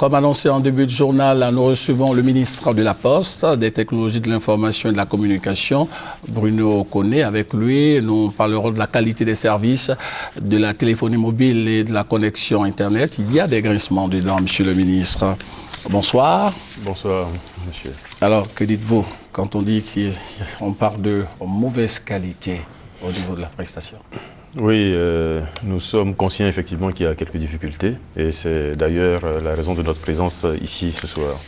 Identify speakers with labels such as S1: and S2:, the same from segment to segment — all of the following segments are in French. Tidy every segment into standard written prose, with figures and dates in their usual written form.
S1: Comme annoncé en début de journal, nous recevons le ministre de la Poste, des Technologies de l'Information et de la Communication, Bruno Koné. Avec lui, nous parlerons de la qualité des services, de la téléphonie mobile et de la connexion Internet. Il y a des grincements dedans, monsieur le ministre. Bonsoir.
S2: Bonsoir, monsieur.
S1: Alors, que dites-vous quand on dit qu'on parle de mauvaise qualité au niveau de la prestation?
S2: Oui, nous sommes conscients effectivement qu'il y a quelques difficultés et c'est d'ailleurs la raison de notre présence ici ce soir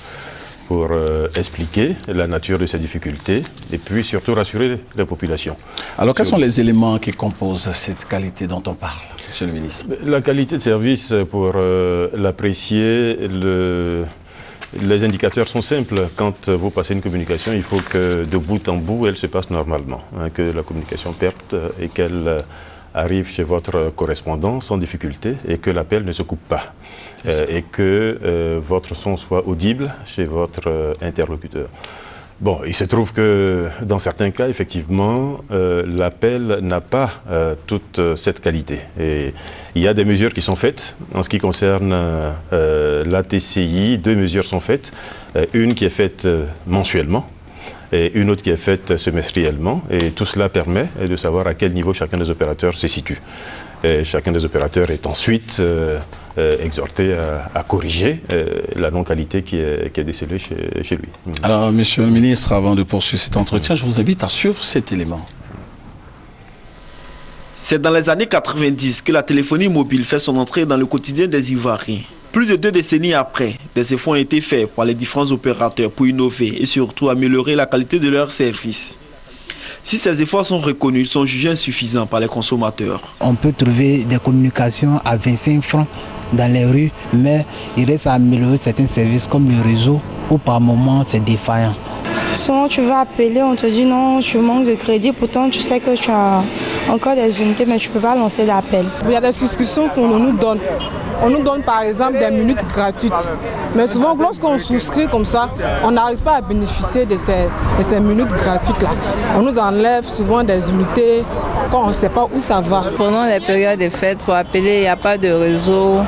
S2: pour expliquer la nature de ces difficultés et puis surtout rassurer les populations.
S1: Alors quels sont les éléments qui composent cette qualité dont on parle, monsieur le ministre?
S2: La qualité de service, pour l'apprécier, les indicateurs sont simples. Quand vous passez une communication, il faut que de bout en bout, elle se passe normalement, hein, que la communication perte et qu'elle arrive chez votre correspondant sans difficulté et que l'appel ne se coupe pas et que votre son soit audible chez votre interlocuteur. Bon, il se trouve que dans certains cas, effectivement, l'appel n'a pas toute cette qualité. Et il y a des mesures qui sont faites. En ce qui concerne la TCI, 2 mesures sont faites. Une qui est faite mensuellement et une autre qui est faite semestriellement. Et tout cela permet de savoir à quel niveau chacun des opérateurs se situe. Et chacun des opérateurs est ensuite exhorté à corriger la non-qualité qui est décelée chez lui.
S1: Alors, monsieur le ministre, avant de poursuivre cet entretien, je vous invite à suivre cet élément.
S3: C'est dans les années 90 que la téléphonie mobile fait son entrée dans le quotidien des Ivoiriens. Plus de 2 décennies après, des efforts ont été faits par les différents opérateurs pour innover et surtout améliorer la qualité de leurs services. Si ces efforts sont reconnus, ils sont jugés insuffisants par les consommateurs.
S4: On peut trouver des communications à 25 francs dans les rues, mais il reste à améliorer certains services comme le réseau où par moment c'est défaillant.
S5: Souvent tu vas appeler, on te dit non, tu manques de crédit, pourtant tu sais que tu as encore des unités, mais tu ne peux pas lancer d'appel.
S6: Il y a des souscriptions qu'on nous donne. On nous donne par exemple des minutes gratuites. Mais souvent, lorsqu'on souscrit comme ça, on n'arrive pas à bénéficier de ces minutes gratuites-là. On nous enlève souvent des unités quand on ne sait pas où ça va.
S7: Pendant les périodes de fête, pour appeler, il n'y a pas de réseau.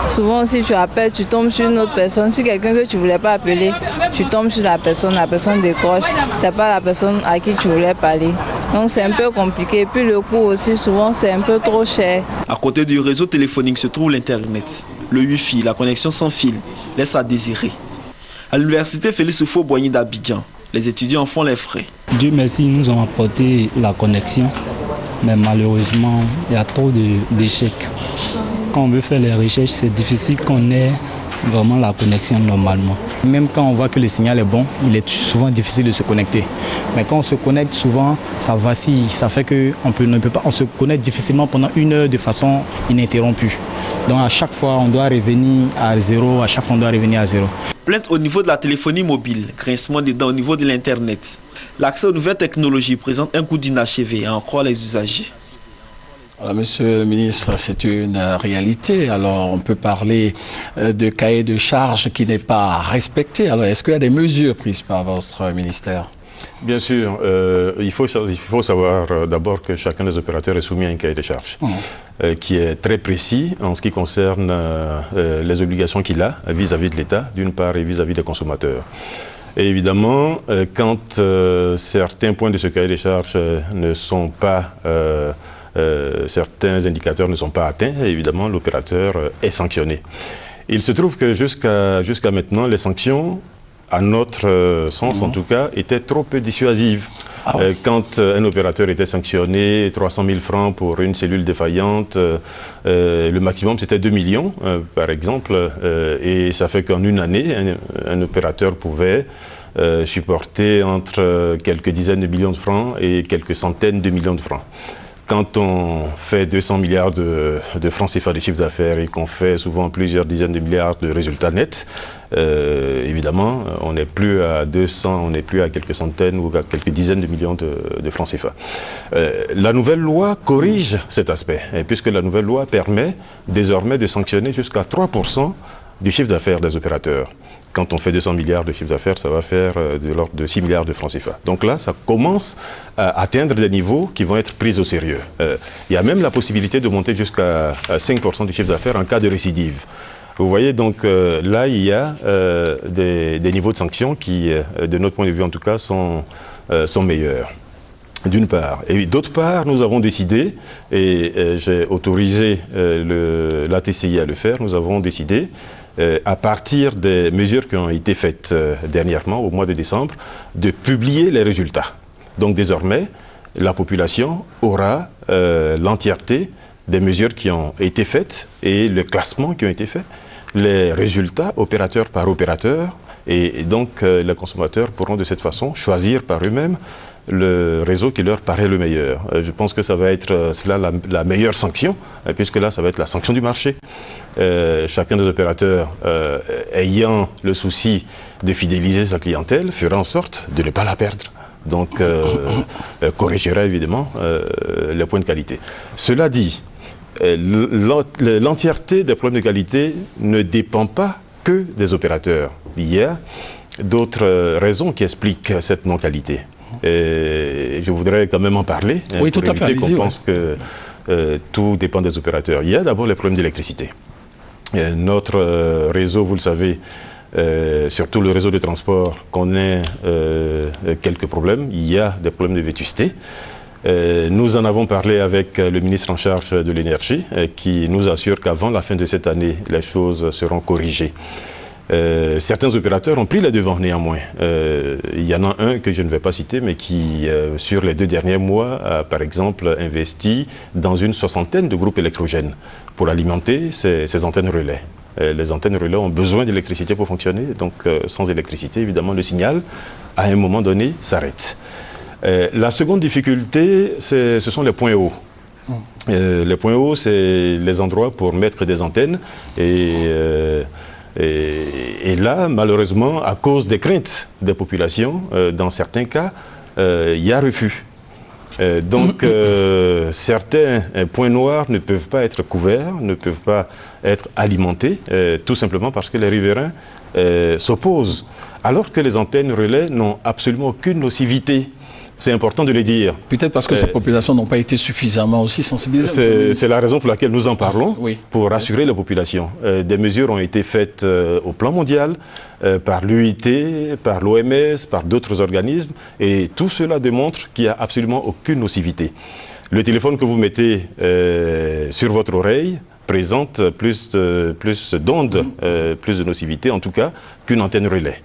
S7: Souvent, si tu appelles, tu tombes sur une autre personne. Si quelqu'un que tu ne voulais pas appeler, tu tombes sur la personne décroche. Ce n'est pas la personne à qui tu voulais parler. Donc c'est un peu compliqué. Puis le coût aussi, souvent, c'est un peu trop cher.
S3: À côté du réseau téléphonique se trouve l'Internet. Le Wi-Fi, la connexion sans fil, laisse à désirer. À l'université Félix Houphouët-Boigny d'Abidjan, les étudiants en font les frais.
S8: Dieu merci, ils nous ont apporté la connexion. Mais malheureusement, il y a trop d'échecs. Quand on veut faire les recherches, c'est difficile qu'on ait vraiment la connexion normalement.
S9: Même quand on voit que le signal est bon, il est souvent difficile de se connecter. Mais quand on se connecte, souvent, ça vacille. Ça fait qu'on se connecte difficilement pendant 1 heure de façon ininterrompue. Donc à chaque fois, on doit revenir à zéro.
S3: Plainte au niveau de la téléphonie mobile, grincement des dents au niveau de l'Internet. L'accès aux nouvelles technologies présente un coût d'inachevé à en croire les usagers.
S1: Alors, monsieur le ministre, c'est une réalité. Alors, on peut parler de cahier de charges qui n'est pas respecté. Alors, est-ce qu'il y a des mesures prises par votre ministère?
S2: Bien sûr. Il faut savoir d'abord que chacun des opérateurs est soumis à un cahier de charges qui est très précis en ce qui concerne les obligations qu'il a vis-à-vis de l'État, d'une part, et vis-à-vis des consommateurs. Et évidemment, quand certains points de ce cahier de charges ne sont pas... certains indicateurs ne sont pas atteints, et évidemment l'opérateur est sanctionné. Il se trouve que jusqu'à maintenant, les sanctions, à notre sens en tout cas, étaient trop peu dissuasives. Quand un opérateur était sanctionné 300 000 francs pour une cellule défaillante, le maximum c'était 2 millions par exemple, et ça fait qu'en une année, un opérateur pouvait supporter entre quelques dizaines de millions de francs et quelques centaines de millions de francs. Quand on fait 200 milliards de francs CFA de chiffre d'affaires et qu'on fait souvent plusieurs dizaines de milliards de résultats nets, évidemment, on n'est plus à 200, on n'est plus à quelques centaines ou à quelques dizaines de millions de francs CFA. La nouvelle loi corrige cet aspect, puisque la nouvelle loi permet désormais de sanctionner jusqu'à 3% du chiffre d'affaires des opérateurs. Quand on fait 200 milliards de chiffre d'affaires, ça va faire de l'ordre de 6 milliards de francs CFA. Donc là, ça commence à atteindre des niveaux qui vont être pris au sérieux. Il y a même la possibilité de monter jusqu'à 5% du chiffre d'affaires en cas de récidive. Vous voyez, donc là, il y a des niveaux de sanctions qui, de notre point de vue en tout cas, sont meilleurs. D'une part. Et d'autre part, nous avons décidé, et j'ai autorisé la TCI à le faire, nous avons décidé, à partir des mesures qui ont été faites dernièrement, au mois de décembre, de publier les résultats. Donc désormais, la population aura l'entièreté des mesures qui ont été faites et le classement qui ont été faits, les résultats opérateur par opérateur, et donc les consommateurs pourront de cette façon choisir par eux-mêmes le réseau qui leur paraît le meilleur. Je pense que ça va être cela la meilleure sanction, puisque là, ça va être la sanction du marché. Chacun des opérateurs ayant le souci de fidéliser sa clientèle fera en sorte de ne pas la perdre. Donc, corrigera évidemment les points de qualité. Cela dit, l'entièreté des problèmes de qualité ne dépend pas que des opérateurs. Il y a d'autres raisons qui expliquent cette non-qualité. Et je voudrais quand même en parler,
S1: oui,
S2: pour
S1: tout à
S2: éviter
S1: fait,
S2: qu'on pense que tout dépend des opérateurs. Il y a d'abord les problèmes d'électricité. Notre réseau, vous le savez, surtout le réseau de transport, connaît quelques problèmes. Il y a des problèmes de vétusté. Nous en avons parlé avec le ministre en charge de l'énergie, qui nous assure qu'avant la fin de cette année, les choses seront corrigées. Certains opérateurs ont pris les devants néanmoins. Il y en a un que je ne vais pas citer, mais qui, sur les 2 derniers mois, a par exemple investi dans une 60aine de groupes électrogènes pour alimenter ces antennes relais. Les antennes relais ont besoin d'électricité pour fonctionner, donc sans électricité, évidemment, le signal, à un moment donné, s'arrête. La seconde difficulté, ce sont les points hauts. Les points hauts, c'est les endroits pour mettre des antennes et là, malheureusement, à cause des craintes des populations, dans certains cas, il y a refus. Donc, certains points noirs ne peuvent pas être couverts, ne peuvent pas être alimentés, tout simplement parce que les riverains s'opposent, alors que les antennes relais n'ont absolument aucune nocivité. C'est important de le dire.
S1: Peut-être parce que ces populations n'ont pas été suffisamment aussi sensibilisées.
S2: C'est la raison pour laquelle nous en parlons,
S1: oui,
S2: pour rassurer la population. Des mesures ont été faites au plan mondial, par l'UIT, par l'OMS, par d'autres organismes, et tout cela démontre qu'il n'y a absolument aucune nocivité. Le téléphone que vous mettez sur votre oreille présente plus d'ondes, plus de nocivité en tout cas, qu'une antenne relais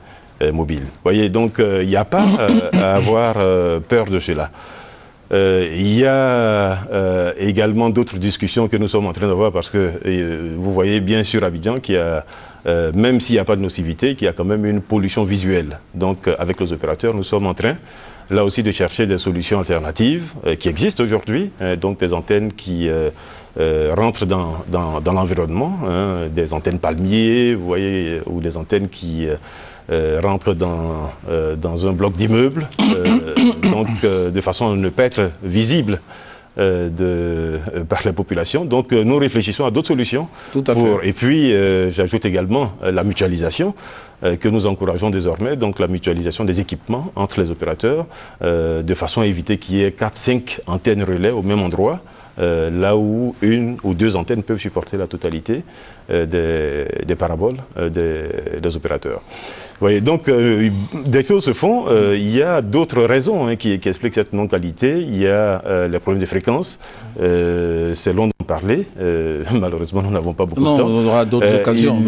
S2: mobile. Vous voyez, donc il n'y a pas à avoir peur de cela. Il y a également d'autres discussions que nous sommes en train d'avoir parce que vous voyez bien sur Abidjan qu'il y a, même s'il n'y a pas de nocivité, qu'il y a quand même une pollution visuelle. Donc avec les opérateurs, nous sommes en train là aussi de chercher des solutions alternatives qui existent aujourd'hui, donc des antennes qui rentrent dans l'environnement, des antennes palmiers, vous voyez, ou des antennes qui rentrent dans un bloc d'immeuble, donc de façon à ne pas être visible par la population. Donc nous réfléchissons à d'autres solutions.
S1: Tout à fait.
S2: Et puis j'ajoute également la mutualisation que nous encourageons désormais, donc la mutualisation des équipements entre les opérateurs, de façon à éviter qu'il y ait 4-5 antennes relais au même endroit, là où 1 ou 2 antennes peuvent supporter la totalité des paraboles des opérateurs. Vous voyez, donc des choses se font. Il y a d'autres raisons qui expliquent cette non-qualité. Il y a les problèmes de fréquence. C'est long d'en parler. Malheureusement, nous n'avons pas beaucoup de temps.
S1: On aura d'autres occasions.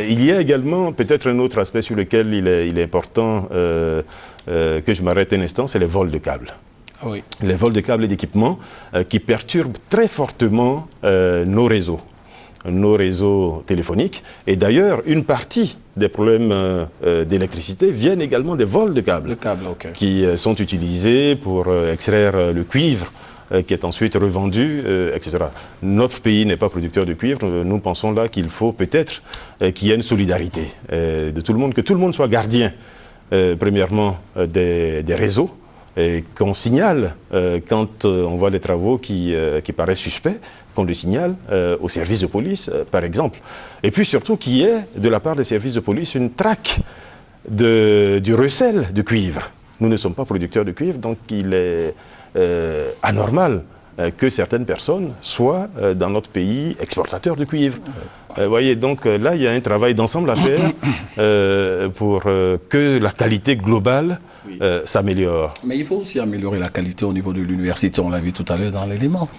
S2: Il y a également peut-être un autre aspect sur lequel il est important que je m'arrête un instant, c'est les vols de câbles.
S1: Ah oui. Les
S2: vols de câbles et d'équipements qui perturbent très fortement nos réseaux téléphoniques. Et d'ailleurs, une partie des problèmes d'électricité viennent également des vols de câbles, qui sont utilisés pour extraire le cuivre qui est ensuite revendu, etc. Notre pays n'est pas producteur de cuivre. Nous pensons là qu'il faut peut-être qu'il y ait une solidarité de tout le monde, que tout le monde soit gardien, premièrement, des réseaux, et qu'on signale quand on voit des travaux qui paraissent suspects, qu'on le signale aux services de police, par exemple. Et puis surtout qu'il y ait, de la part des services de police, une traque du recel de cuivre. Nous ne sommes pas producteurs de cuivre, donc il est anormal que certaines personnes soient dans notre pays exportateurs de cuivre. Vous voyez, donc là, il y a un travail d'ensemble à faire pour que la qualité globale s'améliore.
S1: Mais il faut aussi améliorer la qualité au niveau de l'université, on l'a vu tout à l'heure dans l'élément.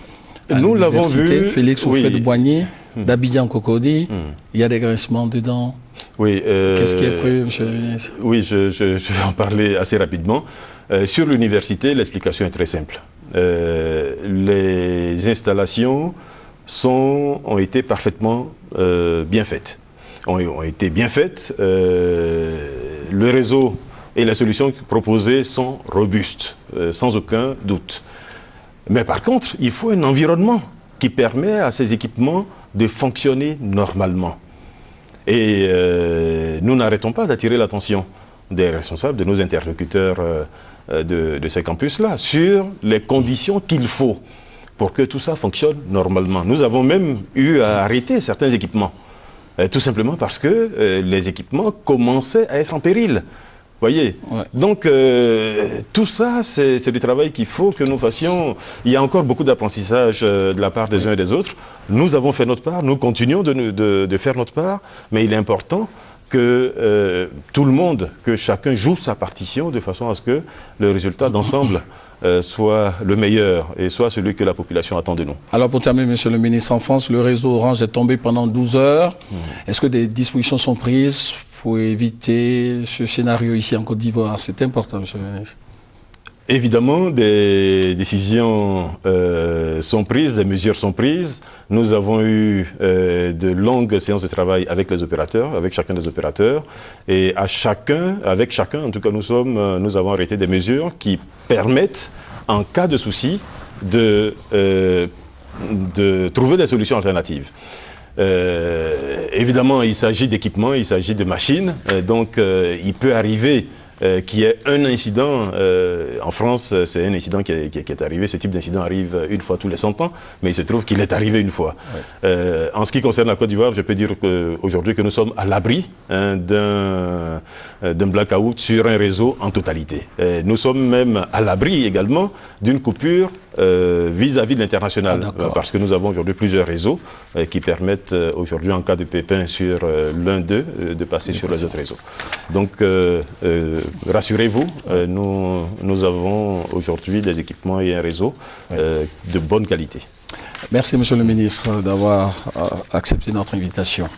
S2: Nous l'avons vu.
S1: Félix Houphouët-Boigny, d'Abidjan Cocody, il y a des grincements dedans.
S2: Oui.
S1: Qu'est-ce qui est prévu, monsieur le ministre?
S2: Oui, je vais en parler assez rapidement. Sur l'université, l'explication est très simple. Les installations ont été parfaitement bien faites. Ont été bien faites. Le réseau et les solutions proposées sont robustes, sans aucun doute. Mais par contre, il faut un environnement qui permet à ces équipements de fonctionner normalement. Et nous n'arrêtons pas d'attirer l'attention des responsables, de nos interlocuteurs de ces campus-là, sur les conditions qu'il faut pour que tout ça fonctionne normalement. Nous avons même eu à arrêter certains équipements, tout simplement parce que les équipements commençaient à être en péril. Voyez. Ouais. Donc, tout ça, c'est du travail qu'il faut que nous fassions. Il y a encore beaucoup d'apprentissage de la part des uns et des autres. Nous avons fait notre part, nous continuons de faire notre part, mais il est important que tout le monde, que chacun joue sa partition de façon à ce que le résultat d'ensemble soit le meilleur et soit celui que la population attend de nous.
S1: Alors pour terminer, monsieur le ministre, en France, le réseau Orange est tombé pendant 12 heures. Est-ce que des dispositions sont prises pour éviter ce scénario ici en Côte d'Ivoire? C'est important, monsieur le ministre.
S2: Évidemment, des décisions sont prises, des mesures sont prises. Nous avons eu de longues séances de travail avec les opérateurs, avec chacun des opérateurs. Et avec chacun, en tout cas, nous avons arrêté des mesures qui permettent, en cas de souci, de trouver des solutions alternatives. Évidemment, il s'agit d'équipements, il s'agit de machines. Donc, il peut arriver qu'il y ait un incident. En France, c'est un incident qui est arrivé. Ce type d'incident arrive une fois tous les 100 ans, mais il se trouve qu'il est arrivé une fois. Ouais. En ce qui concerne la Côte d'Ivoire, je peux dire aujourd'hui que nous sommes à l'abri d'un blackout sur un réseau en totalité. Nous sommes même à l'abri également d'une coupure vis-à-vis de l'international, parce que nous avons aujourd'hui plusieurs réseaux qui permettent aujourd'hui, en cas de pépin sur l'un d'eux, de passer sur les autres réseaux. Donc, rassurez-vous, nous avons aujourd'hui des équipements et un réseau de bonne qualité.
S1: Merci, monsieur le ministre, d'avoir accepté notre invitation.